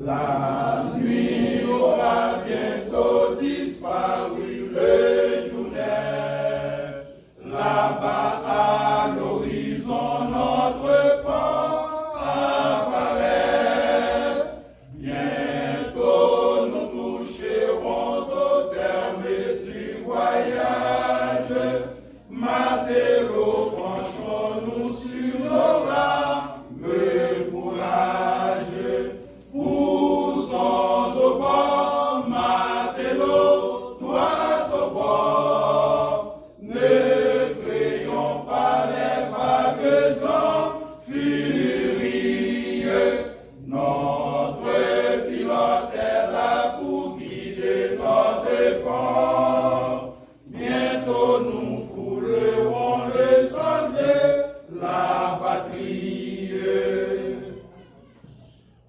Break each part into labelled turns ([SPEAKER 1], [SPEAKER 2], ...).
[SPEAKER 1] La nuit aura bientôt disparu, le jour naît. Là-bas à l'horizon, notre port apparaît. Bientôt nous toucherons au terme du voyage. Matélo, penchons-nous sur nos rames, courage. Poussons au bord, Matélo, droit au bord. Ne créons pas les vagues en furie. Notre pilote est là pour guider notre effort. Bientôt nous foulerons le sol de la patrie.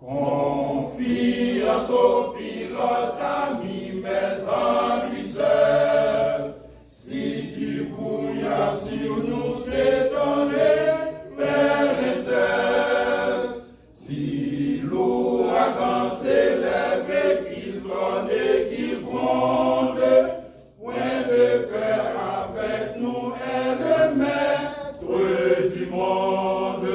[SPEAKER 1] Confiance au pilote ami, mais en lui seul. Si tu bouillas sur nous, c'est ton Père et seul. Si l'ouragan s'élève et qu'il donne et qu'il gronde, point de peur avec nous est le maître du monde.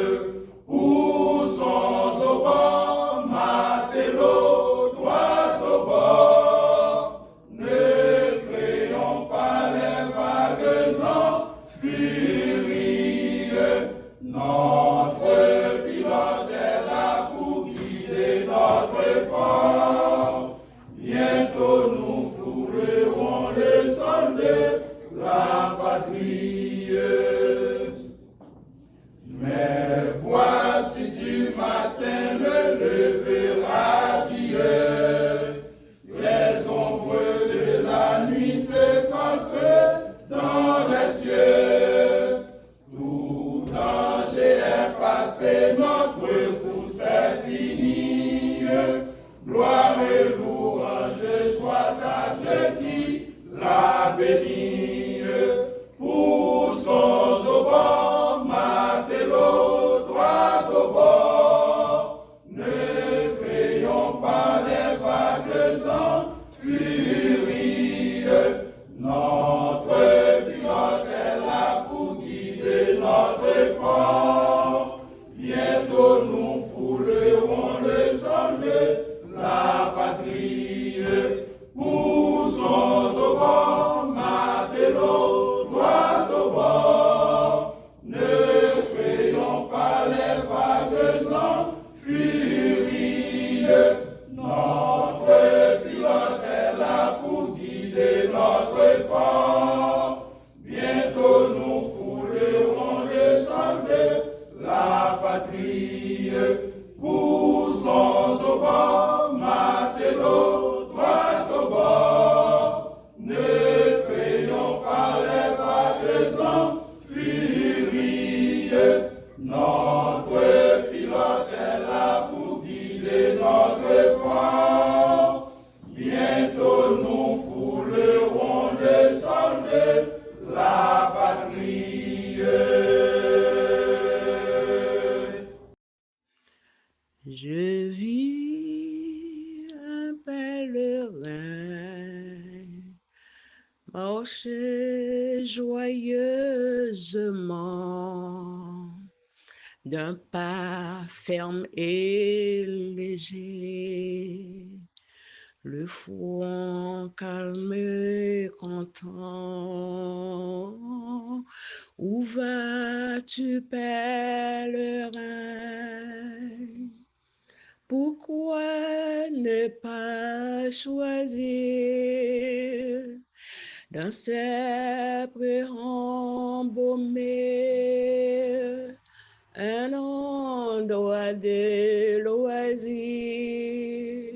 [SPEAKER 1] Poussons au bord, Matélo, droit au bord. Ne créons pas les vagues en furie. Notre pilote est là pour guider notre effort. Bientôt nous foulerons le sol de la patrie. Mais voici du matin le lever radieux. Les ombres de la nuit s'effacent dans les cieux. Tout danger est passé, notre course est finie. Gloire et louange soit à Dieu qui l'a béni. Poussons au bord, Matélo, droit au bord. Ne créons pas les vagues en furie. Notre pilote est là pour guider notre effort. Bientôt nous foulerons le sol de la patrie. Poussons au bord, Matélo, droit au bord. Ne créons pas les vagues en furie. Notre pilote est là pour guider notre effort. Bientôt nous foulerons le sol de la patrie. Poussons au bord, Matélo, droit au bord. Ne créons pas les vagues en furie. Notre pilote est là pour guider notre effort. Bientôt nous foulerons le sol de la patrie.
[SPEAKER 2] Je vis un pèlerin marcher joyeusement d'un pas ferme et léger, le front calme et content. Où vas-tu, pèlerin? Pourquoi ne pas choisir dans ces prés embaumés un endroit de loisir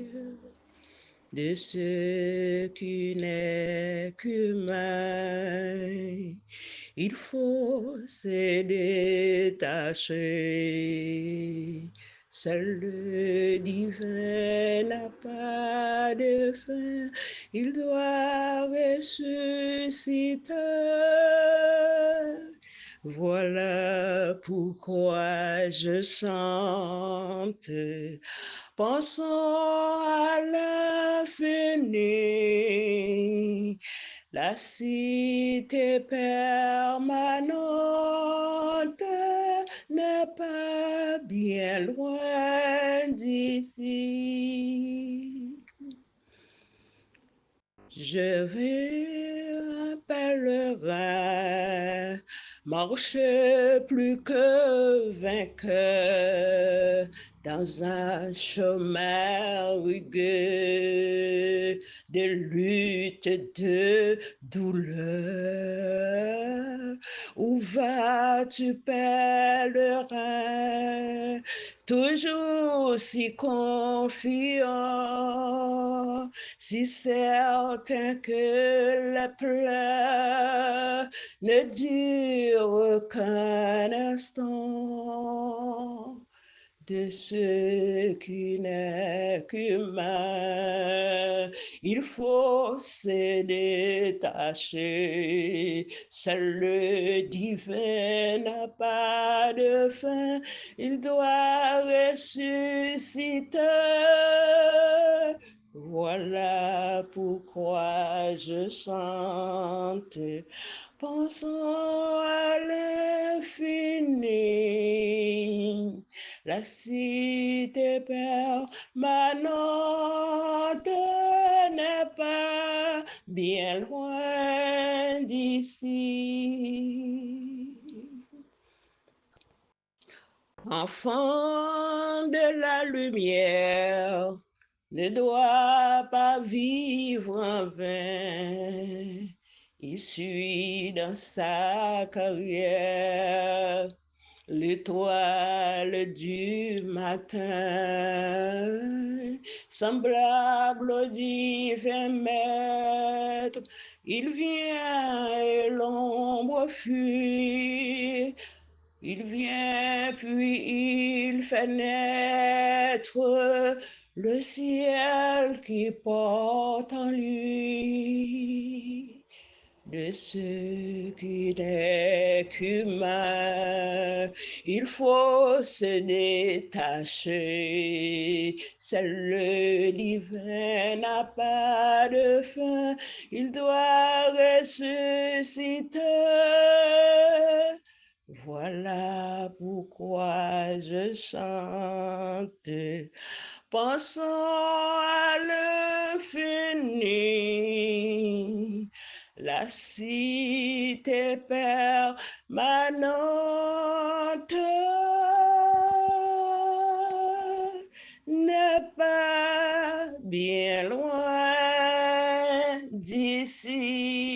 [SPEAKER 2] de ce qui n'est qu'humain? Il faut se détacher. Seul le divin n'a pas de fin. Il doit ressusciter. Voilà pourquoi je chante Pensons à l'infini, la cité permanente n'est pas bien loin d'ici. Je vais un pèlerin, marche plus que vainqueur dans un chemin rugueux de lutte, de douleur. Où vas-tu, pèlerin, toujours si confiant, si certain que la pleurs ne dure qu'un instant, de ce qui n'est qu'humain. Il faut se détacher, seul le divin n'a pas de fin, il doit ressusciter. Voilà pourquoi je chante. Pensons à l'infini, la cité permanente n'est pas bien loin d'ici. Enfant de la lumière, ne doit pas vivre en vain. Il suit dans sa carrière l'étoile du matin, semblable au divin maître. Il vient et l'ombre fuit. Il vient puis il fait naître le ciel qui porte en lui de ce qui n'est qu'humain. Il faut se détacher, seul le divin n'a pas de fin, il doit ressusciter. Voilà pourquoi je chante. Pensons à l'infini, la cité permanente n'est pas bien loin d'ici.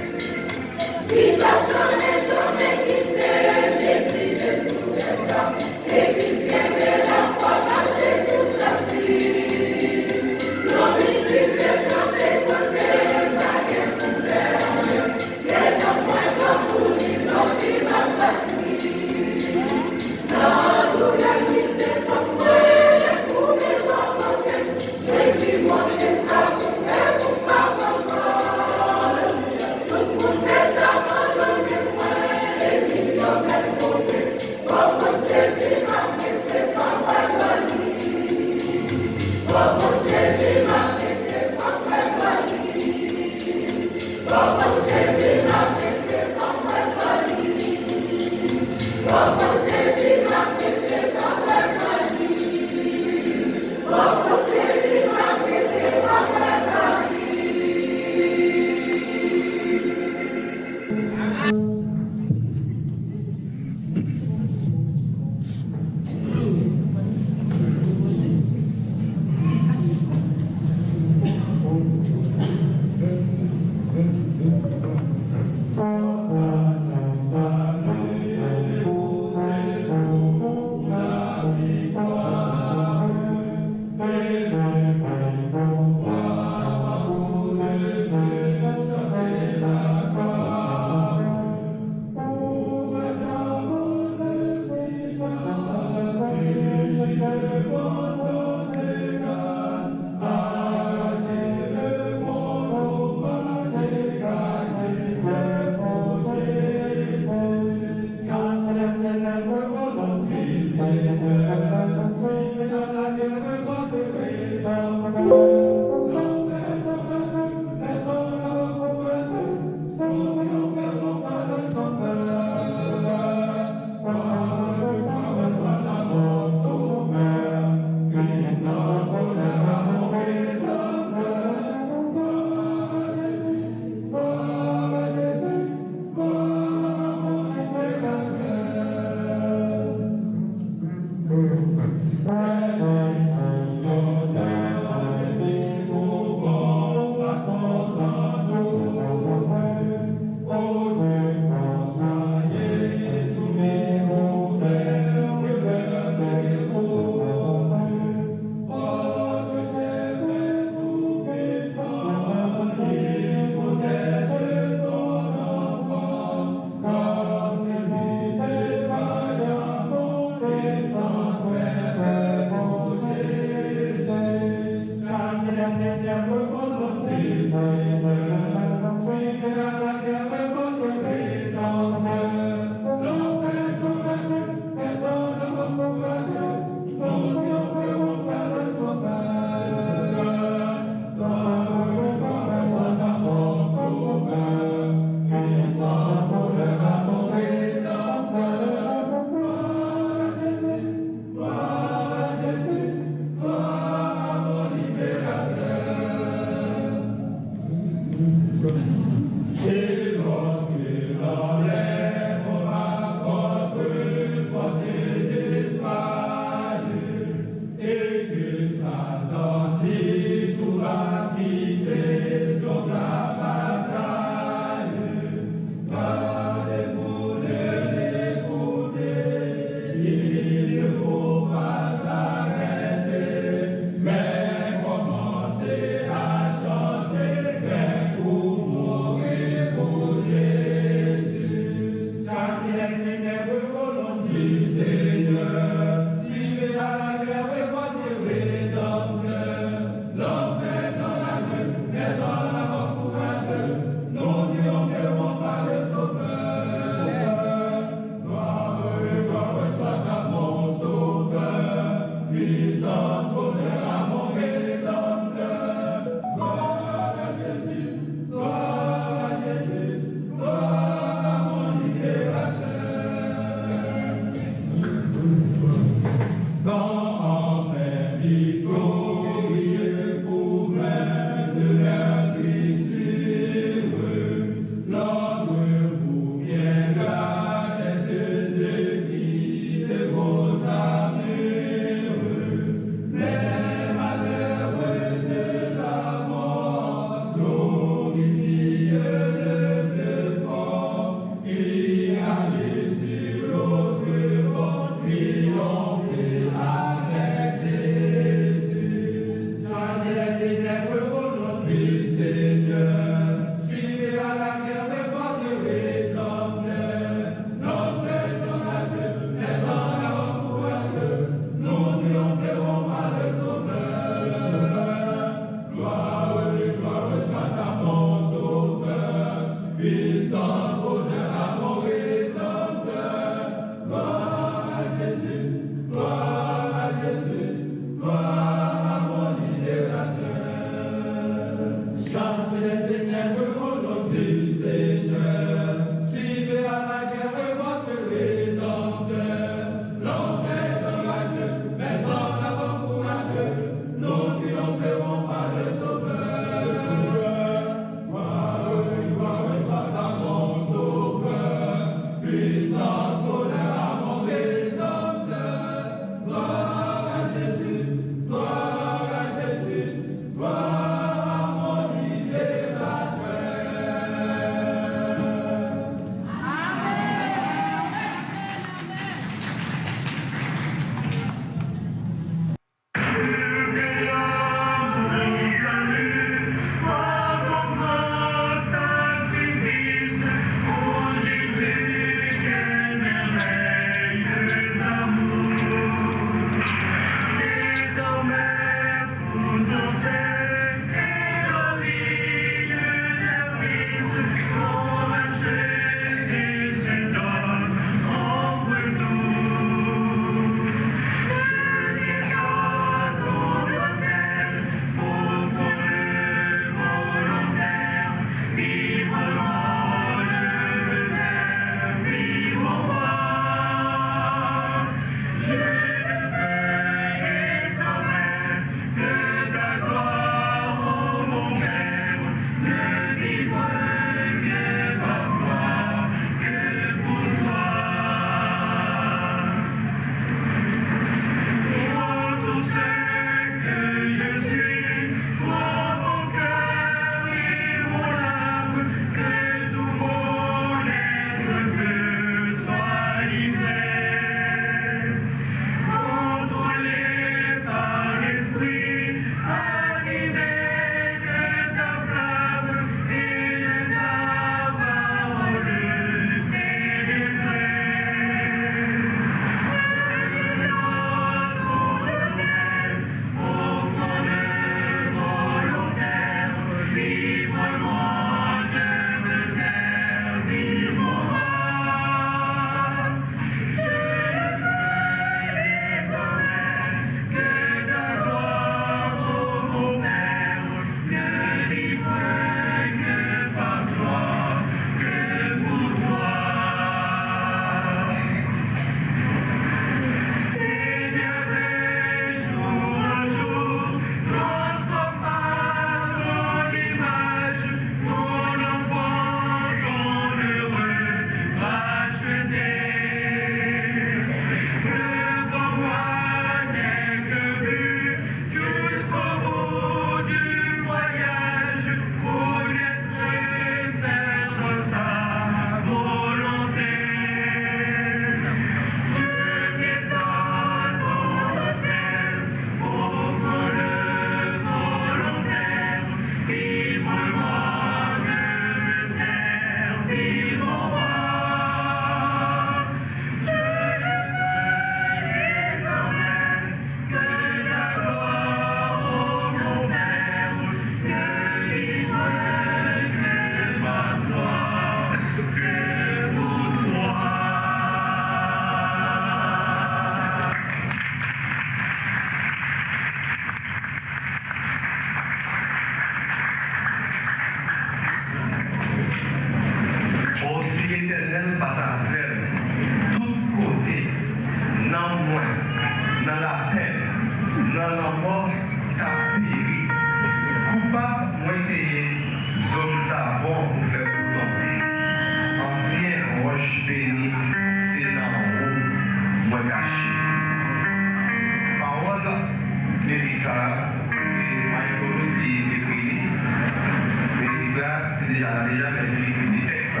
[SPEAKER 3] écrit déjà, mais j'ai des textes.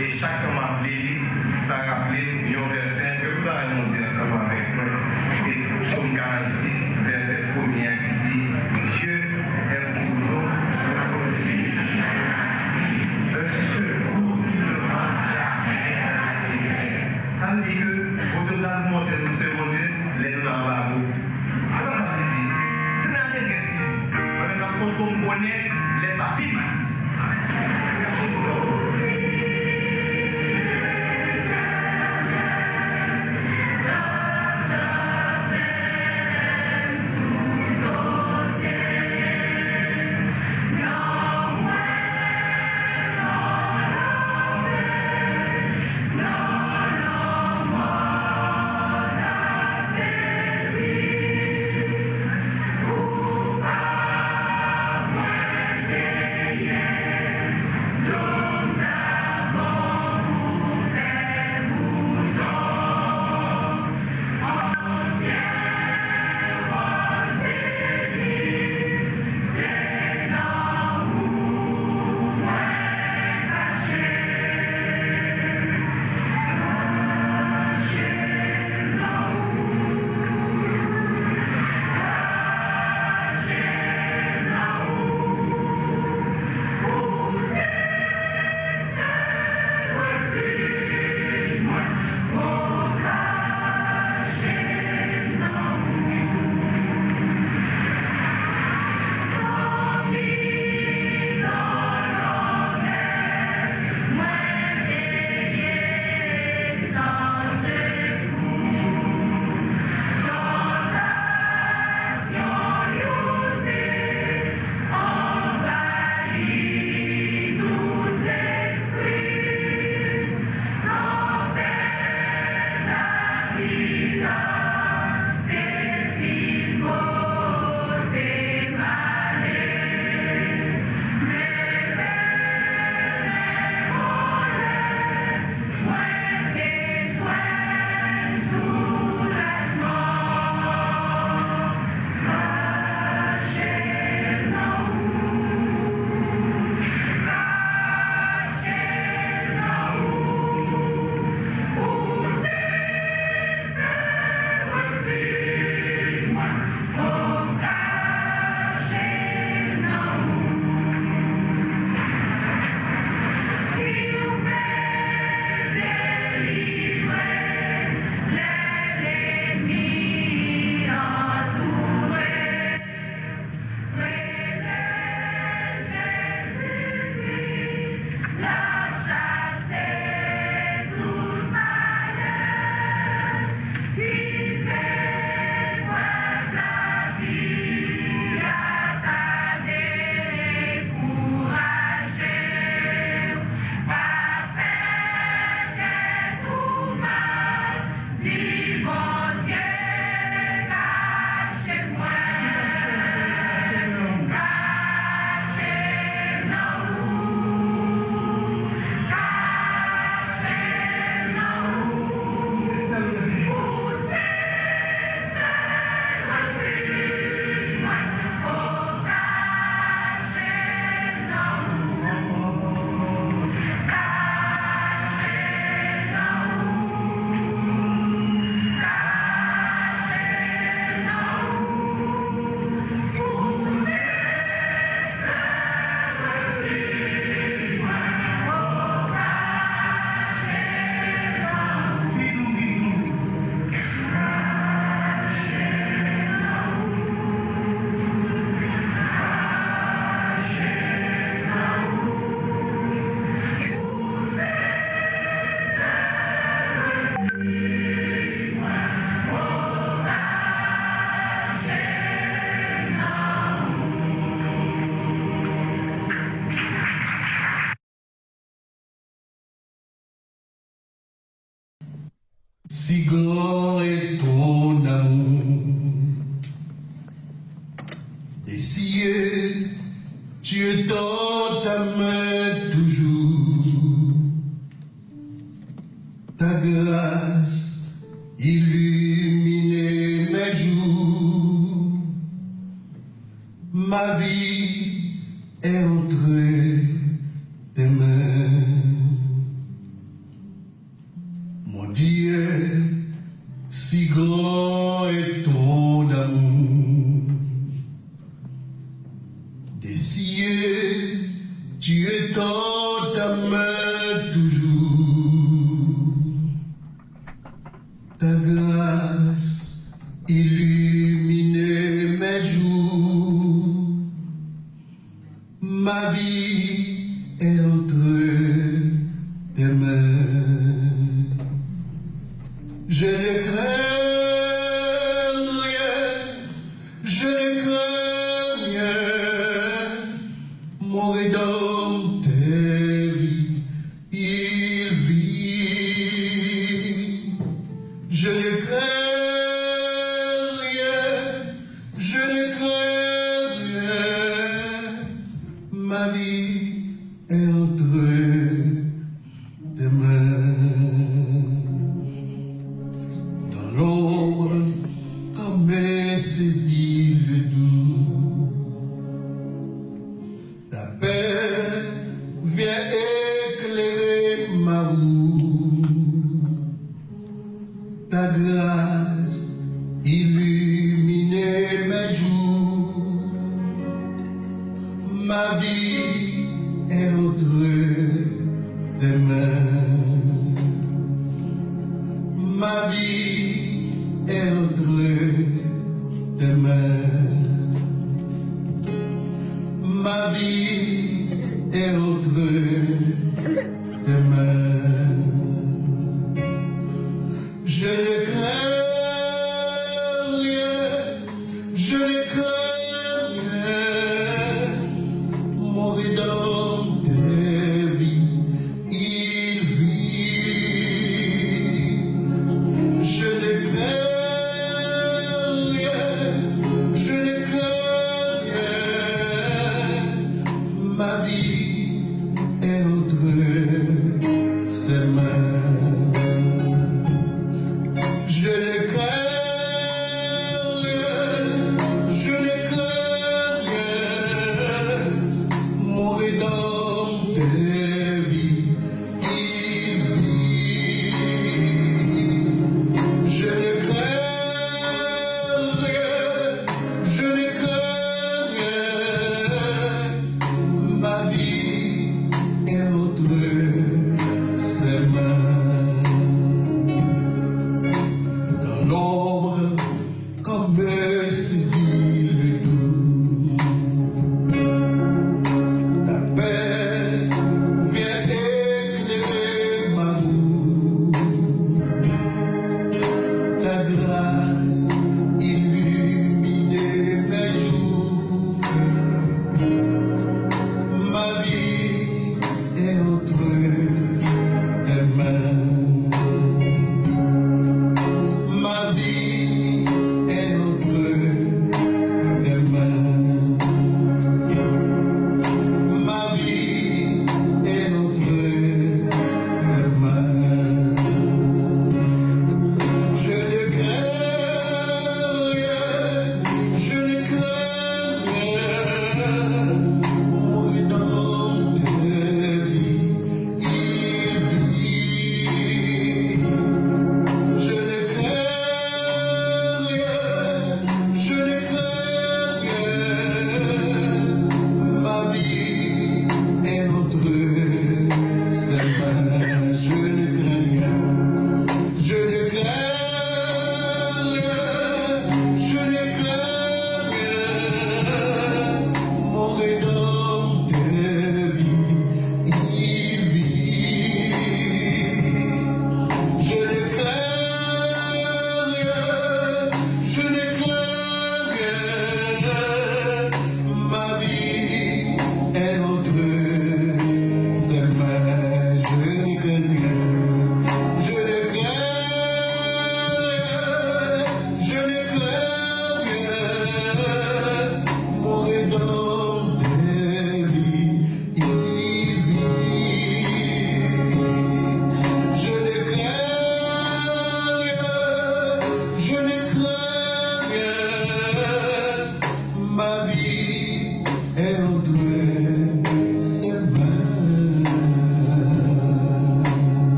[SPEAKER 3] Et chaque m'a appelé, ça a rappelé un verset que vous allez monter ensemble avec moi. C'est Psaume 46, verset 1er qui dit Dieu est pour nous un secours qui ne manque jamais. Ça veut dire que au total, monter nous se monter, les nous en bas. Ça veut dire, c'est dans les questions. Quand on connaît les abîmes,
[SPEAKER 4] Si grand est ton amour, et si tu tends ta main toujours, ta grâce illumine mes jours, ma vie est entrée dans ta main toujours. Ta grâce illumine mes jours. Ma vie est entre tes mains. Je ne crains rien, je ne crains rien. Mon Rédempteur, il vit. Je ne crains rien, je ne crains rien. Ma vie est entre tes mains. Dans l'ombre, comme saisit le doux, ta paix vient éclairer ma route. Ta grâce illumine mes jours. Ma vie est entre tes mains. Ma vie est entre tes mains. Ma vie est entre tes mains. Je ne crains rien, je ne crains rien. Mon Rédempteur vit, il vit. Je ne crains rien, je ne crains rien. Ma vie est entre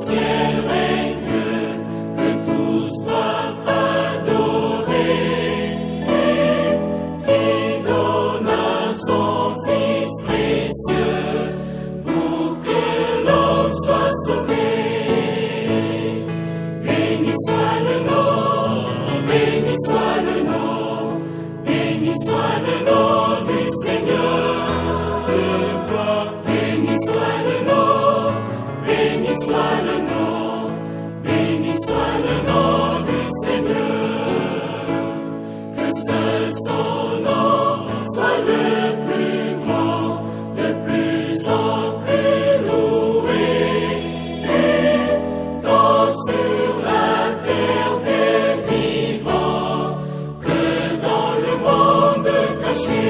[SPEAKER 5] ciel règne Dieu, que tous doivent adorer, qui donna son Fils précieux pour que l'homme soit sauvé. Béni soit le nom, béni soit le nom, béni soit le nom du Seigneur. Béni soit le nom, béni soit le nom, béni soit le nom du Seigneur. Que seul son nom soit le plus grand, le plus plus loué, tant sur la terre des vivants que dans le monde caché.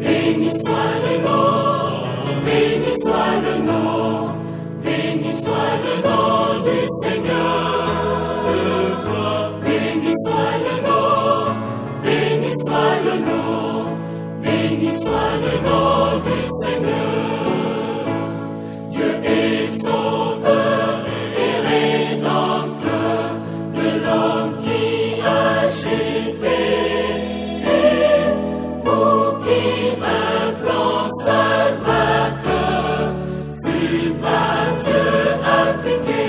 [SPEAKER 5] Béni soit le nom, béni soit le nom, béni soit le nom du Seigneur. Béni soit le nom, béni soit le nom, béni soit le nom du Seigneur. Dieu est sauveur et rédempteur de l'homme qui a chuté, pour qui un plan salvateur fut par Dieu appliqué.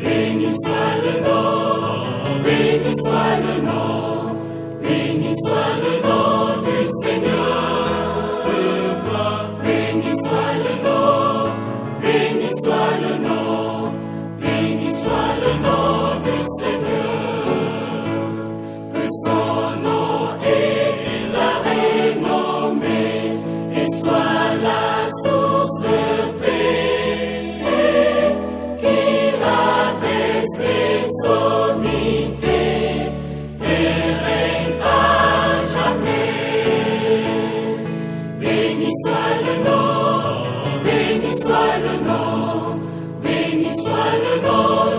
[SPEAKER 5] Béni soit le nom, béni soit le nom, béni soit le nom du Seigneur. Béni soit le nom, béni soit le nom, béni soit le nom du Seigneur. Que son nom est la renommée et soit la source de paix, qui rabaisse les sommités et règne à jamais. Béni soit le nom, béni soit le nom, béni soit le nom